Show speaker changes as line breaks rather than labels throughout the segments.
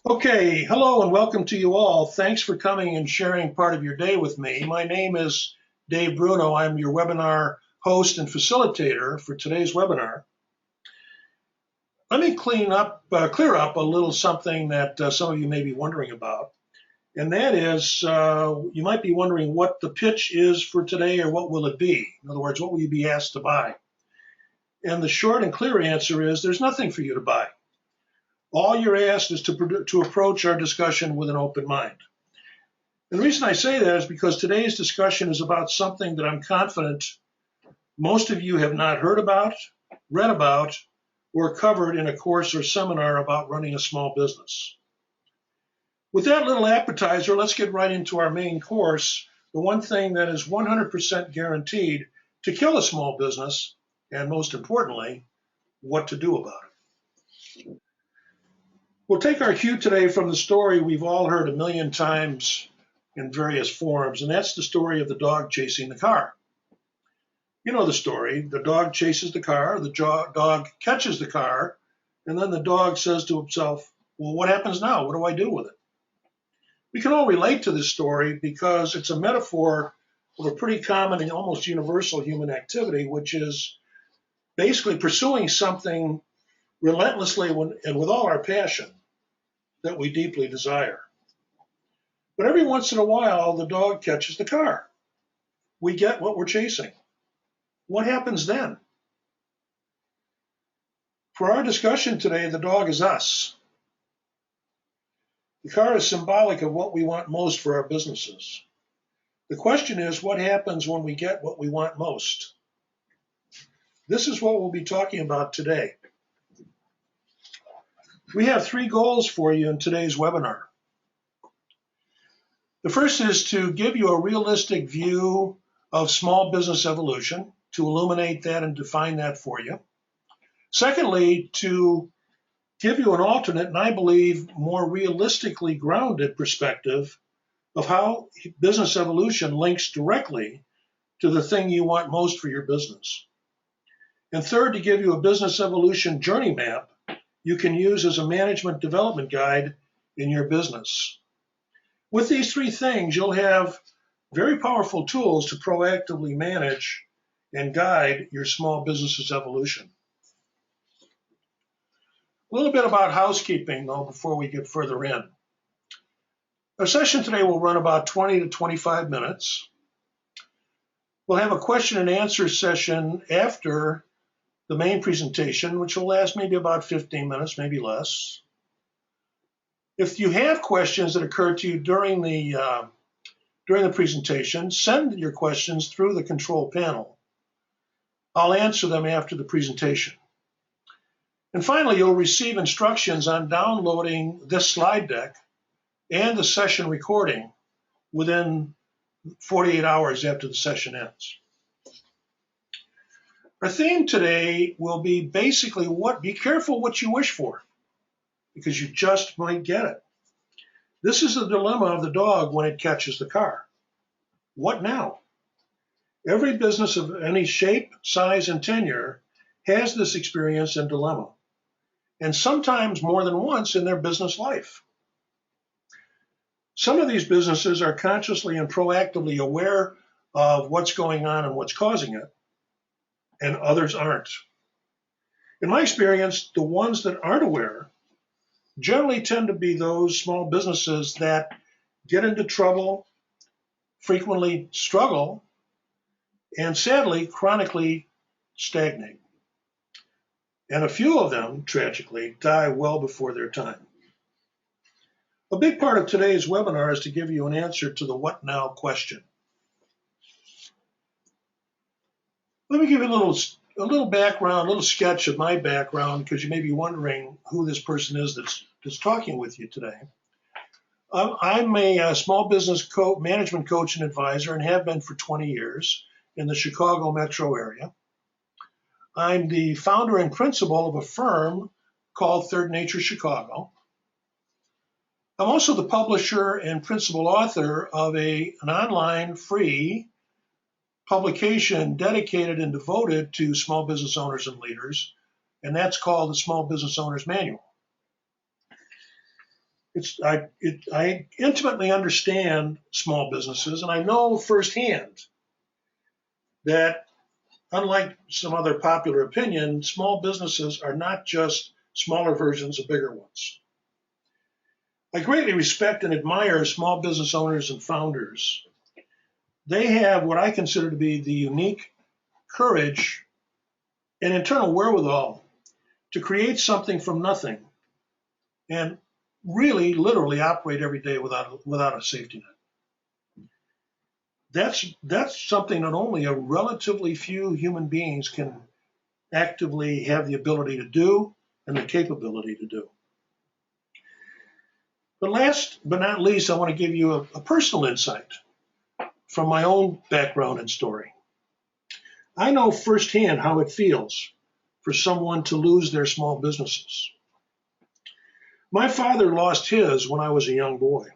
Okay, hello and welcome to you all. Thanks for coming and sharing part of your day with me. My name is Dave Bruno. I'm your webinar host and facilitator for today's webinar. Let me clear up a little something that some of you may be wondering about. And that is, you might be wondering what the pitch is for today or what will it be? In other words, what will you be asked to buy? And the short and clear answer is there's nothing for you to buy. All you're asked is to approach our discussion with an open mind. And the reason I say that is because today's discussion is about something that I'm confident most of you have not heard about, read about, or covered in a course or seminar about running a small business. With that little appetizer, let's get right into our main course, the one thing that is 100% guaranteed to kill a small business, and most importantly, what to do about it. We'll take our cue today from the story we've all heard a million times in various forms, and that's the story of the dog chasing the car. You know the story. The dog chases the car, the dog catches the car, and then the dog says to himself, well, what happens now? What do I do with it? We can all relate to this story because it's a metaphor of a pretty common and almost universal human activity, which is basically pursuing something relentlessly and with all our passion that we deeply desire. But every once in a while, the dog catches the car. We get what we're chasing. What happens then? For our discussion today, the dog is us. The car is symbolic of what we want most for our businesses. The question is, what happens when we get what we want most? This is what we'll be talking about today. We have three goals for you in today's webinar. The first is to give you a realistic view of small business evolution, to illuminate that and define that for you. Secondly, to give you an alternate and I believe more realistically grounded perspective of how business evolution links directly to the thing you want most for your business. And third, to give you a business evolution journey map you can use as a management development guide in your business. With these three things, you'll have very powerful tools to proactively manage and guide your small business's evolution. A little bit about housekeeping, though, before we get further in. Our session today will run about 20 to 25 minutes. We'll have a question and answer session after the main presentation, which will last maybe about 15 minutes, maybe less. If you have questions that occur to you during the presentation, send your questions through the control panel. I'll answer them after the presentation. And finally, you'll receive instructions on downloading this slide deck and the session recording within 48 hours after the session ends. Our theme today will be basically be careful what you wish for, because you just might get it. This is the dilemma of the dog when it catches the car. What now? Every business of any shape, size, and tenure has this experience and dilemma, and sometimes more than once in their business life. Some of these businesses are consciously and proactively aware of what's going on and what's causing it, and others aren't. In my experience, the ones that aren't aware generally tend to be those small businesses that get into trouble, frequently struggle, and sadly, chronically stagnate. And a few of them, tragically, die well before their time. A big part of today's webinar is to give you an answer to the what now question. Let me give you a little background, a little sketch of my background, because you may be wondering who this person is that's talking with you today. I'm a small business management coach and advisor and have been for 20 years in the Chicago metro area. I'm the founder and principal of a firm called Third Nature Chicago. I'm also the publisher and principal author of an online free publication dedicated and devoted to small business owners and leaders, and that's called the Small Business Owners Manual. I intimately understand small businesses, and I know firsthand that, unlike some other popular opinion, small businesses are not just smaller versions of bigger ones. I greatly respect and admire small business owners and founders. They have what I consider to be the unique courage and internal wherewithal to create something from nothing and really literally operate every day without a safety net. That's something that only a relatively few human beings can actively have the ability to do and the capability to do. But last but not least, I want to give you a personal insight from my own background and story. I know firsthand how it feels for someone to lose their small businesses. My father lost his when I was a young boy.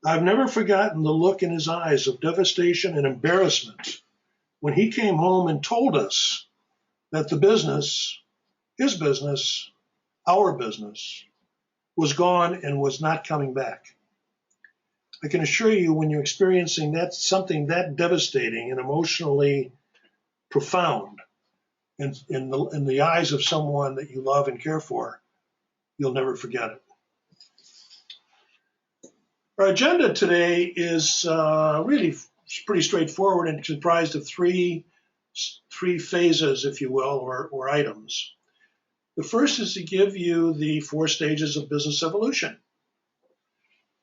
I've never forgotten the look in his eyes of devastation and embarrassment when he came home and told us that the business, his business, our business, was gone and was not coming back. I can assure you, when you're experiencing something that devastating and emotionally profound in the eyes of someone that you love and care for, you'll never forget it. Our agenda today is really pretty straightforward and comprised of three phases, if you will, or items. The first is to give you the 4 stages of business evolution.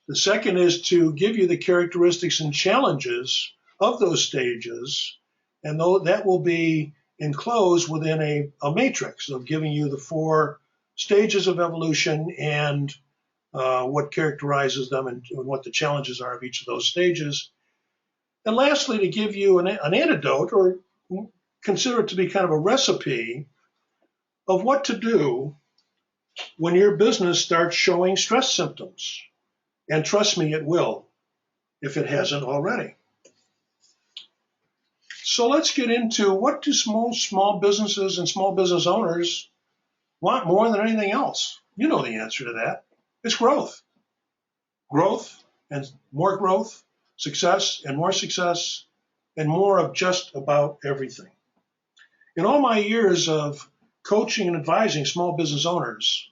The second is to give you the characteristics and challenges of those stages, and that will be enclosed within a matrix of giving you the 4 stages of evolution and what characterizes them and what the challenges are of each of those stages. And lastly, to give you an antidote, or consider it to be kind of a recipe of what to do when your business starts showing stress symptoms. And trust me, it will, if it hasn't already. So let's get into, what do small businesses and small business owners want more than anything else? You know the answer to that. It's growth. Growth and more growth, success and more of just about everything. In all my years of coaching and advising small business owners,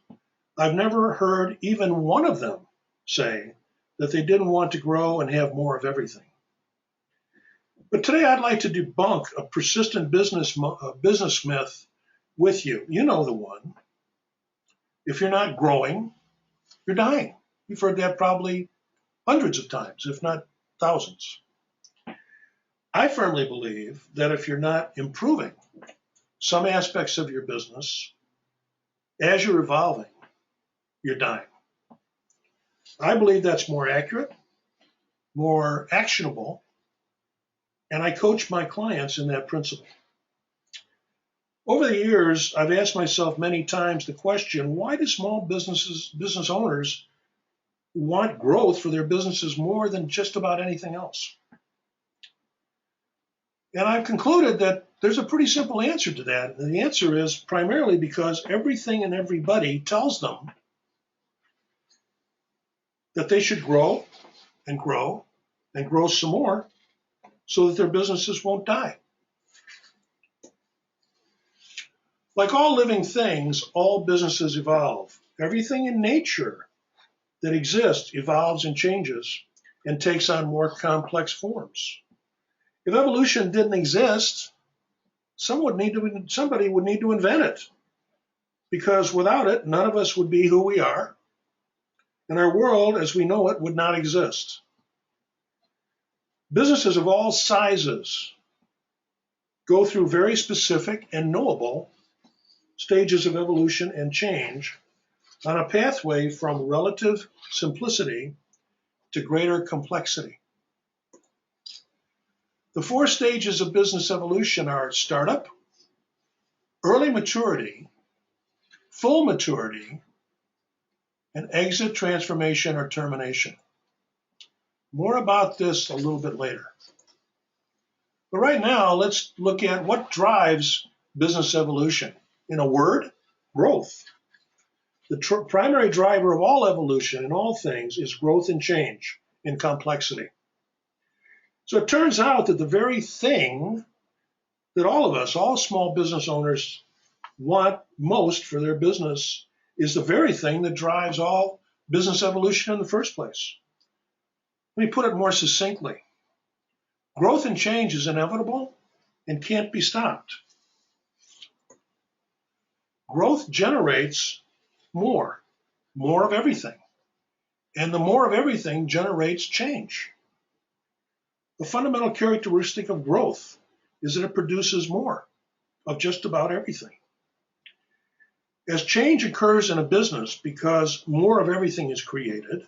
I've never heard even one of them say that they didn't want to grow and have more of everything. But today I'd like to debunk a persistent business myth with you. You know the one. If you're not growing, you're dying. You've heard that probably hundreds of times, if not thousands. I firmly believe that if you're not improving some aspects of your business as you're evolving, you're dying. I believe that's more accurate, more actionable, and I coach my clients in that principle. Over the years, I've asked myself many times the question, why do small business owners want growth for their businesses more than just about anything else? And I've concluded that there's a pretty simple answer to that. And the answer is primarily because everything and everybody tells them that they should grow and grow and grow some more so that their businesses won't die. Like all living things, all businesses evolve. Everything in nature that exists evolves and changes and takes on more complex forms. If evolution didn't exist, somebody would need to invent it, because without it, none of us would be who we are, and our world as we know it would not exist. Businesses of all sizes go through very specific and knowable stages of evolution and change on a pathway from relative simplicity to greater complexity. The 4 stages of business evolution are startup, early maturity, full maturity, and exit, transformation, or termination. More about this a little bit later. But right now, let's look at what drives business evolution. In a word, growth. The primary driver of all evolution in all things is growth and change in complexity. So it turns out that the very thing that all of us, all small business owners, want most for their business is the very thing that drives all business evolution in the first place. Let me put it more succinctly. Growth and change is inevitable and can't be stopped. Growth generates more of everything. And the more of everything generates change. The fundamental characteristic of growth is that it produces more of just about everything. As change occurs in a business because more of everything is created,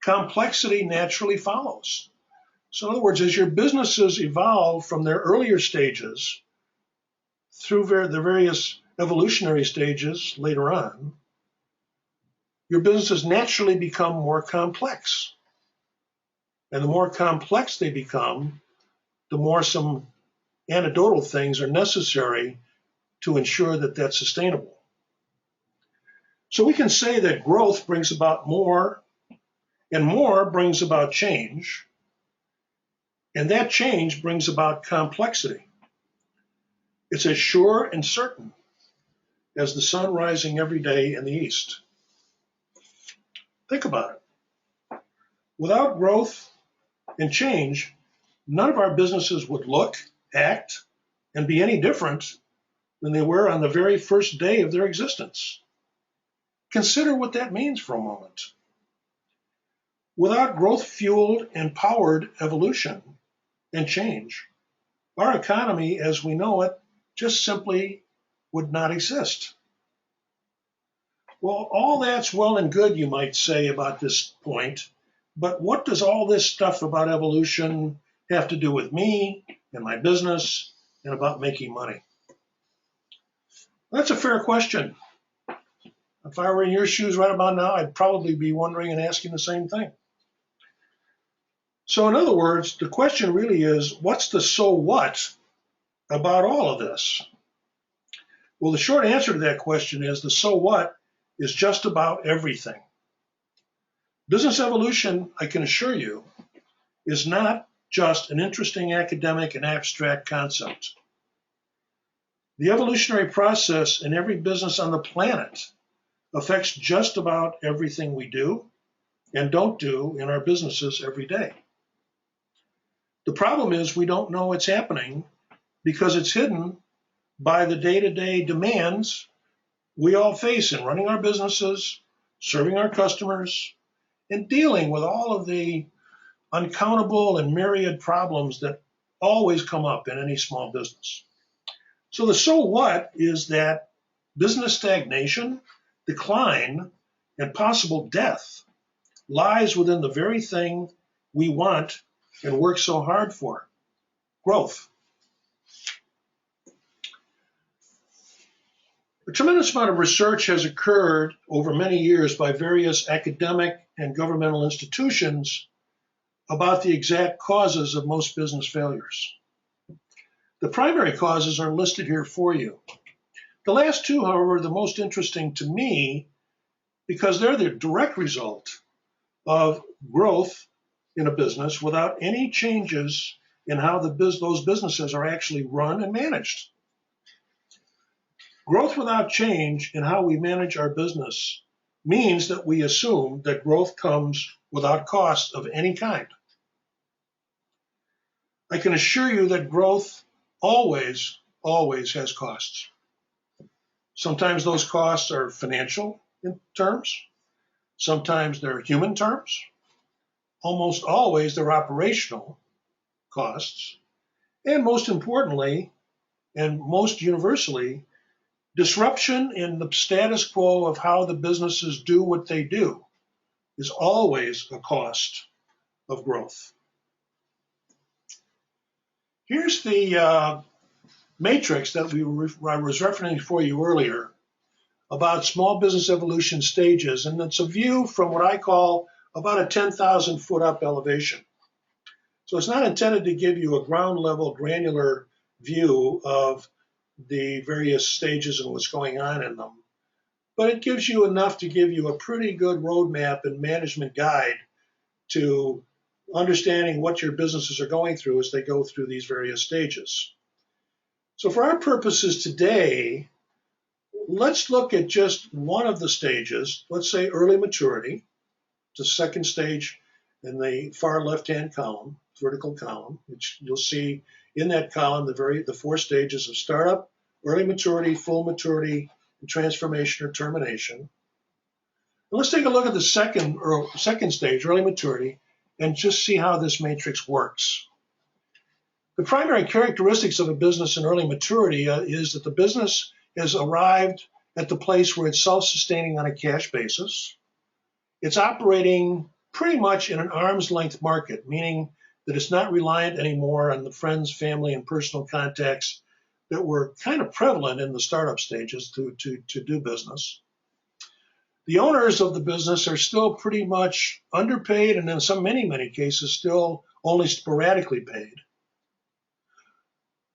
complexity naturally follows. So in other words, as your businesses evolve from their earlier stages through the various evolutionary stages later on, your businesses naturally become more complex. And the more complex they become, the more some anecdotal things are necessary to ensure that that's sustainable. So we can say that growth brings about more, and more brings about change, and that change brings about complexity. It's as sure and certain as the sun rising every day in the east. Think about it. Without growth and change, none of our businesses would look, act, and be any different than they were on the very first day of their existence. Consider what that means for a moment. Without growth-fueled and powered evolution and change, our economy as we know it just simply would not exist. Well, all that's well and good, you might say, about this point, but what does all this stuff about evolution have to do with me and my business and about making money? That's a fair question. If I were in your shoes right about now, I'd probably be wondering and asking the same thing. So in other words, the question really is, what's the so what about all of this? Well, the short answer to that question is the so what is just about everything. Business evolution, I can assure you, is not just an interesting academic and abstract concept. The evolutionary process in every business on the planet affects just about everything we do and don't do in our businesses every day. The problem is we don't know it's happening because it's hidden by the day-to-day demands we all face in running our businesses, serving our customers, and dealing with all of the uncountable and myriad problems that always come up in any small business. So the so what is that business stagnation, decline, and possible death lies within the very thing we want and work so hard for, growth. A tremendous amount of research has occurred over many years by various academic and governmental institutions about the exact causes of most business failures. The primary causes are listed here for you. The last two, however, are the most interesting to me because they're the direct result of growth in a business without any changes in how those businesses are actually run and managed. Growth without change in how we manage our business means that we assume that growth comes without cost of any kind. I can assure you that growth always has costs. Sometimes those costs are financial in terms. Sometimes they're human terms. Almost always they're operational costs. And most importantly, and most universally, disruption in the status quo of how the businesses do what they do is always a cost of growth. Here's the matrix that I was referencing for you earlier about small business evolution stages, and it's a view from what I call about a 10,000 foot up elevation. So it's not intended to give you a ground level granular view of the various stages and what's going on in them. but it gives you enough to give you a pretty good roadmap and management guide to understanding what your businesses are going through as they go through these various stages. So for our purposes today, let's look at just one of the stages. Let's say early maturity, the second stage in the far left-hand column, vertical column, which you'll see in that column the four stages of startup, early maturity, full maturity, and transformation or termination. And let's take a look at the second stage, early maturity, and just see how this matrix works. The primary characteristics of a business in early maturity is that the business has arrived at the place where it's self-sustaining on a cash basis. It's operating pretty much in an arm's length market, meaning that it's not reliant anymore on the friends, family, and personal contacts that were kind of prevalent in the startup stages to do business. The owners of the business are still pretty much underpaid, and in many cases still only sporadically paid.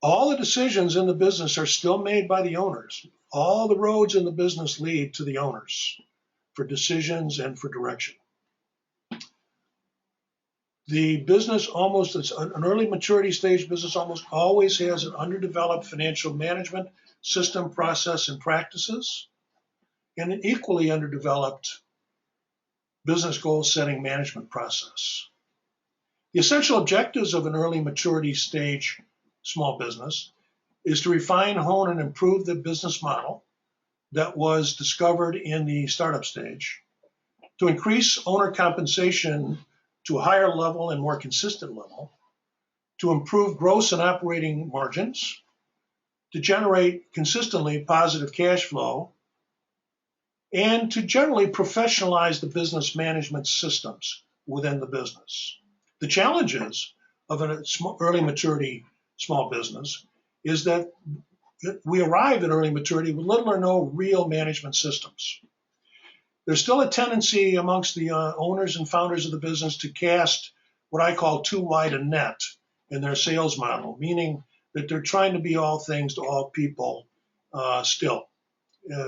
All the decisions in the business are still made by the owners. All the roads in the business lead to the owners for decisions and for direction. The business it's an early maturity stage business almost always has an underdeveloped financial management system, process, and practices, and an equally underdeveloped business goal setting management process. The essential objectives of an early maturity stage small business is to refine, hone, and improve the business model that was discovered in the startup stage, to increase owner compensation to a higher level and more consistent level, to improve gross and operating margins, to generate consistently positive cash flow, and to generally professionalize the business management systems within the business. The challenges of an early maturity small business is that we arrive at early maturity with little or no real management systems. There's still a tendency amongst the owners and founders of the business to cast what I call too wide a net in their sales model, meaning that they're trying to be all things to all people still,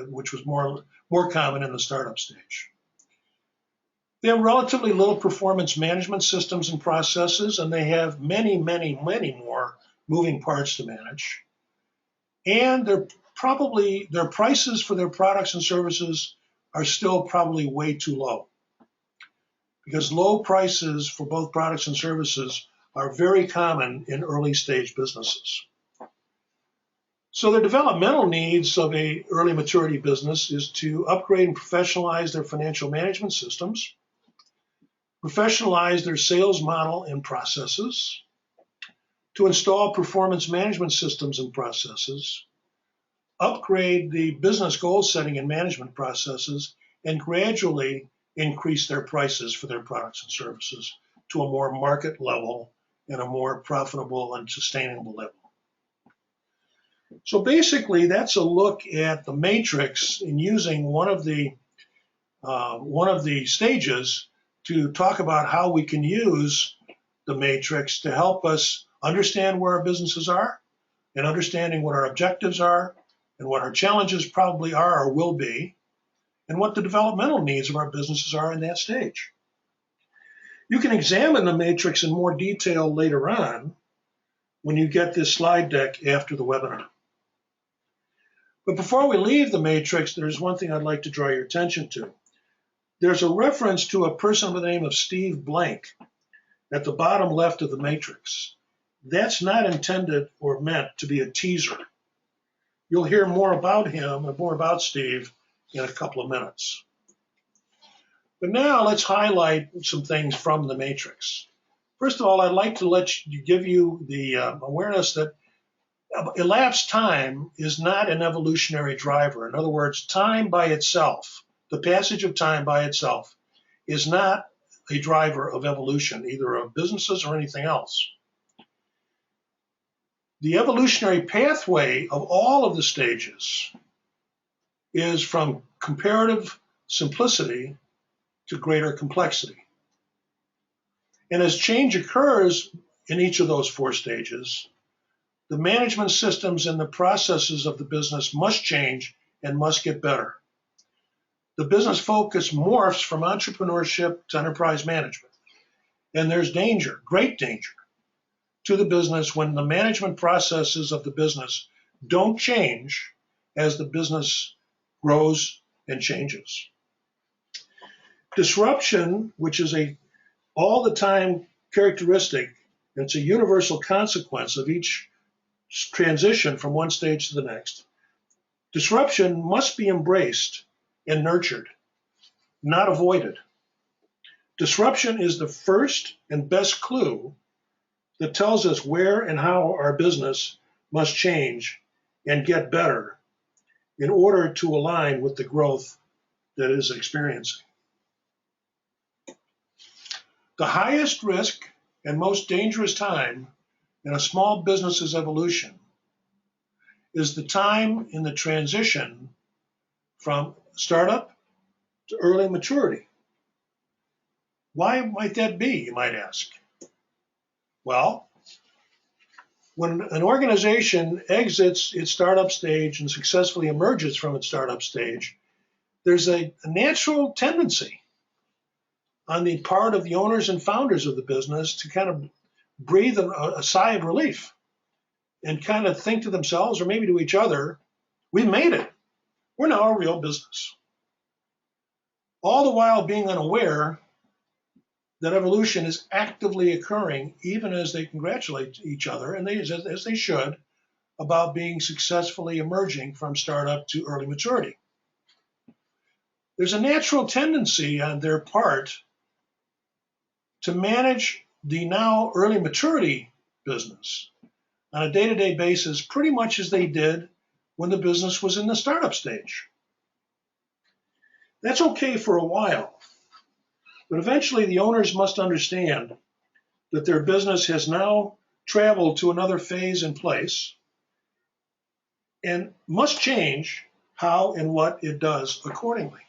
which was more common in the startup stage. They have relatively little performance management systems and processes, and they have many more moving parts to manage. And their prices for their products and services are still probably way too low, because low prices for both products and services are very common in early stage businesses. So the developmental needs of a early maturity business is to upgrade and professionalize their financial management systems, professionalize their sales model and processes, to install performance management systems and processes, upgrade the business goal setting and management processes, and gradually increase their prices for their products and services to a more market level and a more profitable and sustainable level. So basically, that's a look at the matrix in using one of the stages to talk about how we can use the matrix to help us understand where our businesses are, and understanding what our objectives are, and what our challenges probably are or will be, and what the developmental needs of our businesses are in that stage. You can examine the matrix in more detail later on when you get this slide deck after the webinar. But before we leave the matrix, there's one thing I'd like to draw your attention to. There's a reference to a person by the name of Steve Blank at the bottom left of the matrix. That's not intended or meant to be a teaser. You'll hear more about him and more about Steve in a couple of minutes. But now let's highlight some things from the matrix. First of all, I'd like to give you the awareness that elapsed time is not an evolutionary driver. In other words, time by itself, the passage of time by itself, is not a driver of evolution, either of businesses or anything else. The evolutionary pathway of all of the stages is from comparative simplicity to greater complexity. And as change occurs in each of those four stages, the management systems and the processes of the business must change and must get better. the business focus morphs from entrepreneurship to enterprise management. And there's danger, great danger, to the business when the management processes of the business don't change as the business grows and changes. Disruption, which is a all the time characteristic, it's a universal consequence of each transition from one stage to the next. Disruption must be embraced and nurtured, not avoided. Disruption is the first and best clue that tells us where and how our business must change and get better in order to align with the growth that it is experiencing. The highest risk and most dangerous time in a small business's evolution is the time in the transition from startup to early maturity. Why might that be, you might ask? Well, when an organization exits its startup stage and successfully emerges from its startup stage, there's a natural tendency on the part of the owners and founders of the business to kind of breathe a sigh of relief and kind of think to themselves, or maybe to each other, we've made it. We're now a real business. All the while being unaware that evolution is actively occurring, even as they congratulate each other, and as they should, about being successfully emerging from startup to early maturity. There's a natural tendency on their part to manage the now early maturity business on a day-to-day basis pretty much as they did when the business was in the startup stage. That's okay for a while, but eventually the owners must understand that their business has now traveled to another phase and place and must change how and what it does accordingly.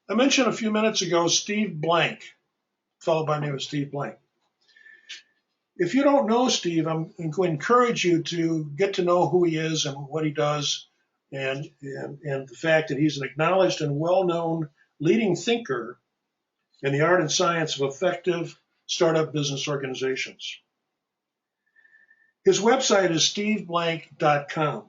I mentioned a few minutes ago Steve Blank, a fellow by the name of Steve Blank. If you don't know Steve, I'm going to encourage you to get to know who he is and what he does, and the fact that he's an acknowledged and well-known leading thinker in the art and science of effective startup business organizations. His website is steveblank.com.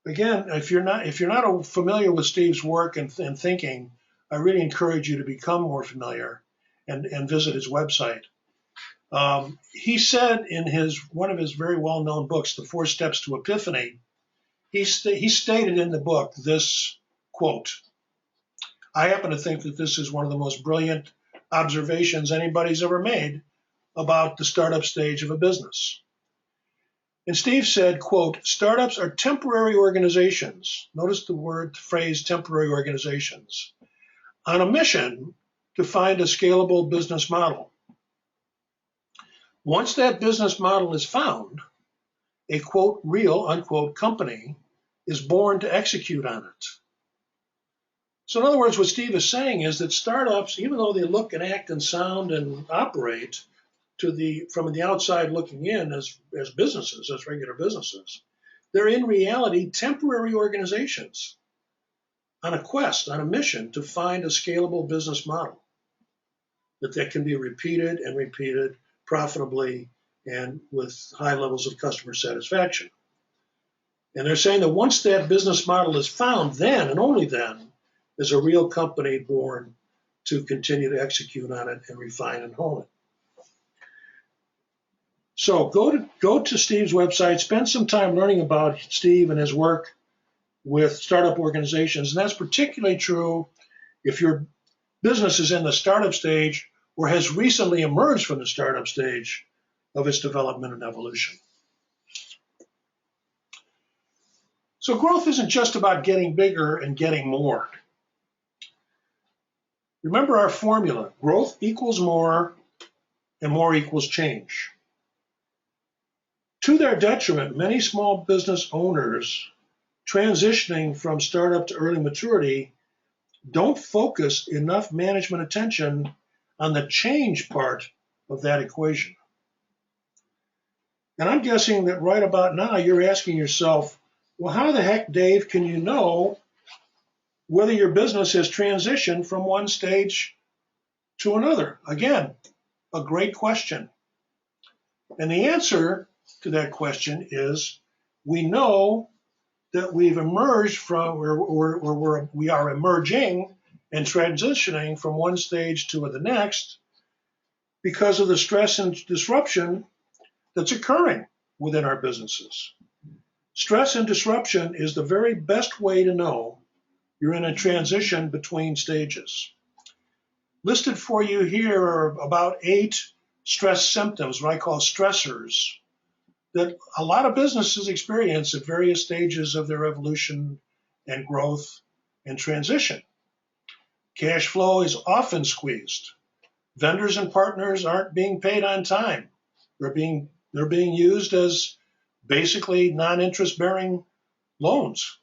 Again, if you're not familiar with Steve's work and thinking, I really encourage you to become more familiar and visit his website. He said in one of his very well-known books, The 4 Steps to Epiphany, he stated in the book this quote. I happen to think that this is one of the most brilliant observations anybody's ever made about the startup stage of a business. And Steve said, quote, startups are temporary organizations. Notice the phrase temporary organizations, on a mission to find a scalable business model. Once that business model is found, a quote, real, unquote, company is born to execute on it. So in other words, what Steve is saying is that startups, even though they look and act and sound and operate from the outside looking in as businesses, as regular businesses, they're in reality temporary organizations on a quest, on a mission to find a scalable business model that can be repeated and repeated profitably and with high levels of customer satisfaction. And they're saying that once that business model is found, then and only then is a real company born to continue to execute on it and refine and hone it. So go to Steve's website, spend some time learning about Steve and his work with startup organizations. And that's particularly true if your business is in the startup stage or has recently emerged from the startup stage of its development and evolution. So growth isn't just about getting bigger and getting more. Remember our formula, growth equals more and more equals change. To their detriment, many small business owners transitioning from startup to early maturity don't focus enough management attention on the change part of that equation. And I'm guessing that right about now you're asking yourself, Well, how the heck, Dave, can you know whether your business has transitioned from one stage to another? Again, a great question. And the answer to that question is we know that we've emerged from, or we are emerging and transitioning from one stage to the next because of the stress and disruption that's occurring within our businesses. Stress and disruption is the very best way to know you're in a transition between stages. Listed for you here are about 8 stress symptoms, what I call stressors, that a lot of businesses experience at various stages of their evolution and growth and transition. Cash flow is often squeezed. Vendors and partners aren't being paid on time. They're being used as basically non-interest bearing loans.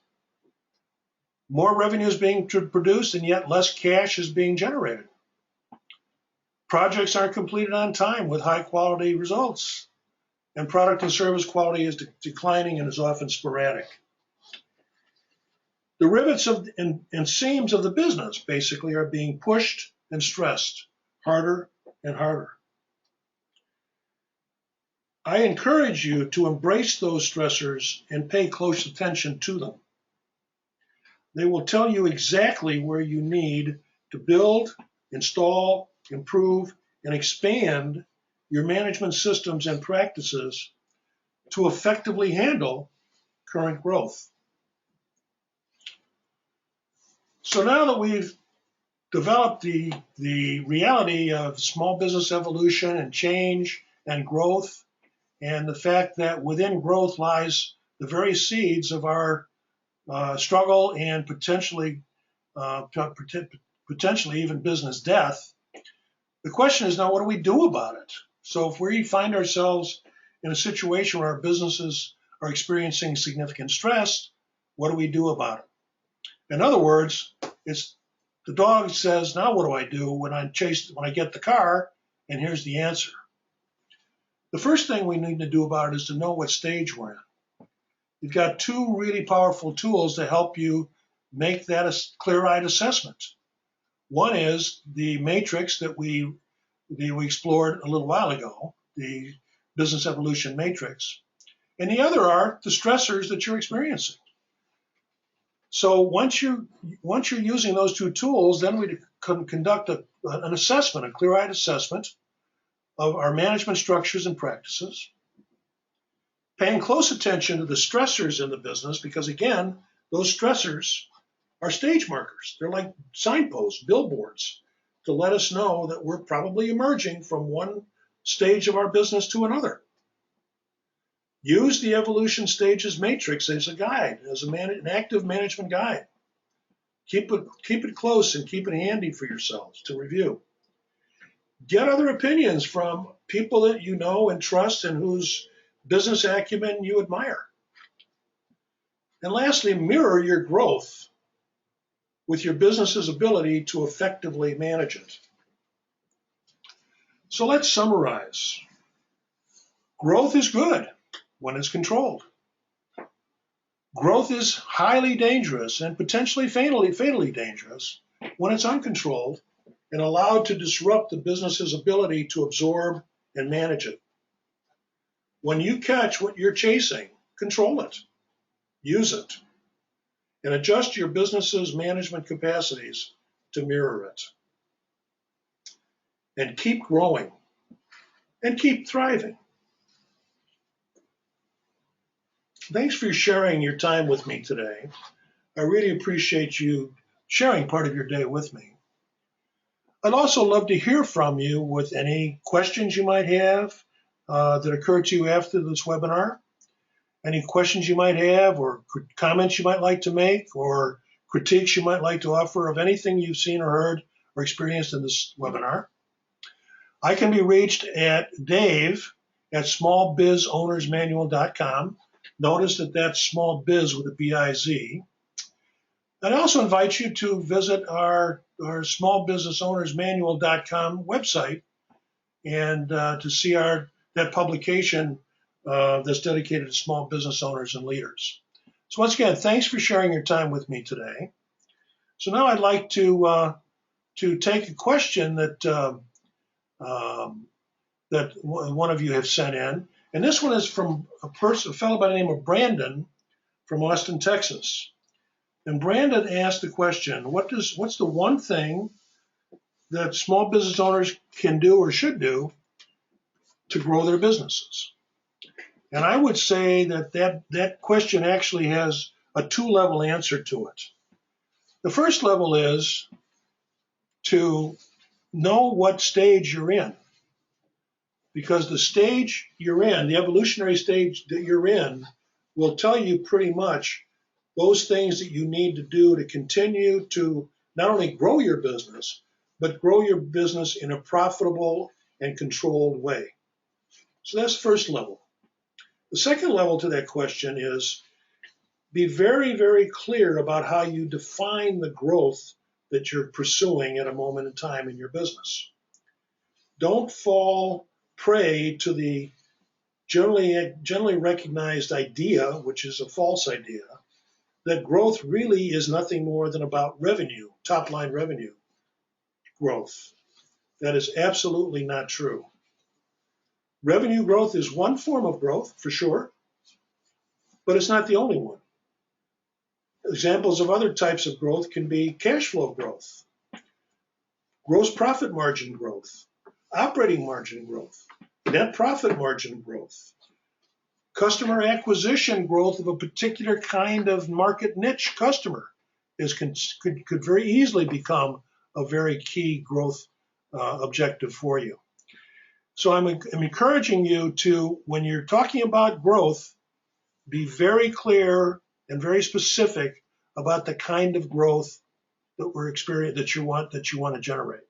More revenue is being produced and yet less cash is being generated. Projects aren't completed on time with high quality results, and product and service quality is declining and is often sporadic. The rivets and seams of the business basically are being pushed and stressed harder and harder. I encourage you to embrace those stressors and pay close attention to them. They will tell you exactly where you need to build, install, improve, and expand your management systems and practices to effectively handle current growth. So now that we've developed the reality of small business evolution and change and growth, and the fact that within growth lies the very seeds of our struggle and potentially even business death, the question is now, what do we do about it? So if we find ourselves in a situation where our businesses are experiencing significant stress, what do we do about it? In other words, it's the dog says, now what do I do when I get the car? And here's the answer. The first thing we need to do about it is to know what stage we're in. You've got 2 really powerful tools to help you make that a clear-eyed assessment. One is the matrix that we explored a little while ago, the business evolution matrix, and the other are the stressors that you're experiencing. So once you're using those 2 tools, then we can conduct an assessment, a clear-eyed assessment of our management structures and practices, paying close attention to the stressors in the business, because again, those stressors are stage markers. They're like signposts, billboards, to let us know that we're probably emerging from one stage of our business to another. Use the evolution stages matrix as a guide, as an active management guide. Keep it close and keep it handy for yourselves to review. Get other opinions from people that you know and trust and whose business acumen you admire. And lastly, mirror your growth with your business's ability to effectively manage it. So let's summarize. Growth is good when it's controlled. Growth is highly dangerous and potentially fatally dangerous when it's uncontrolled and allowed to disrupt the business's ability to absorb and manage it. When you catch what you're chasing, control it, use it, and adjust your business's management capacities to mirror it. And keep growing and keep thriving. Thanks for sharing your time with me today. I really appreciate you sharing part of your day with me. I'd also love to hear from you with any questions you might have that occur to you after this webinar. Any questions you might have, or comments you might like to make, or critiques you might like to offer of anything you've seen or heard or experienced in this webinar. I can be reached at dave@smallbizownersmanual.com. Notice that that's small biz with a B-I-Z. I'd also invite you to visit our smallbusinessowners.manual.com website and to see that publication that's dedicated to small business owners and leaders. So once again, thanks for sharing your time with me today. So now I'd like to take a question that that one of you have sent in, and this one is from a fellow by the name of Brandon from Austin, Texas. And Brandon asked the question, what's the one thing that small business owners can do or should do to grow their businesses? And I would say that question actually has a two-level answer to it. The first level is to know what stage you're in, because the stage you're in, the evolutionary stage that you're in, will tell you pretty much those things that you need to do to continue to not only grow your business, but grow your business in a profitable and controlled way. So that's the first level. The second level to that question is be very, very clear about how you define the growth that you're pursuing at a moment in time in your business. Don't fall prey to the generally recognized idea, which is a false idea, that growth really is nothing more than about revenue, top line revenue growth. That is absolutely not true. Revenue growth is one form of growth, for sure, but it's not the only one. Examples of other types of growth can be cash flow growth, gross profit margin growth, operating margin growth, net profit margin growth, customer acquisition growth of a particular kind of market niche customer could very easily become a very key growth objective for you. So I'm encouraging you to, when you're talking about growth, be very clear and very specific about the kind of growth that you want to generate.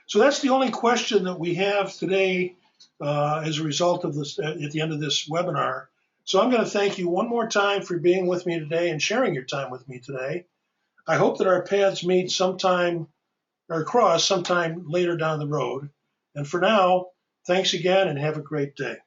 So that's the only question that we have today as a result of this at the end of this webinar. So I'm going to thank you one more time for being with me today and sharing your time with me today. I hope that our paths meet sometime or cross sometime later down the road. And for now, thanks again and have a great day.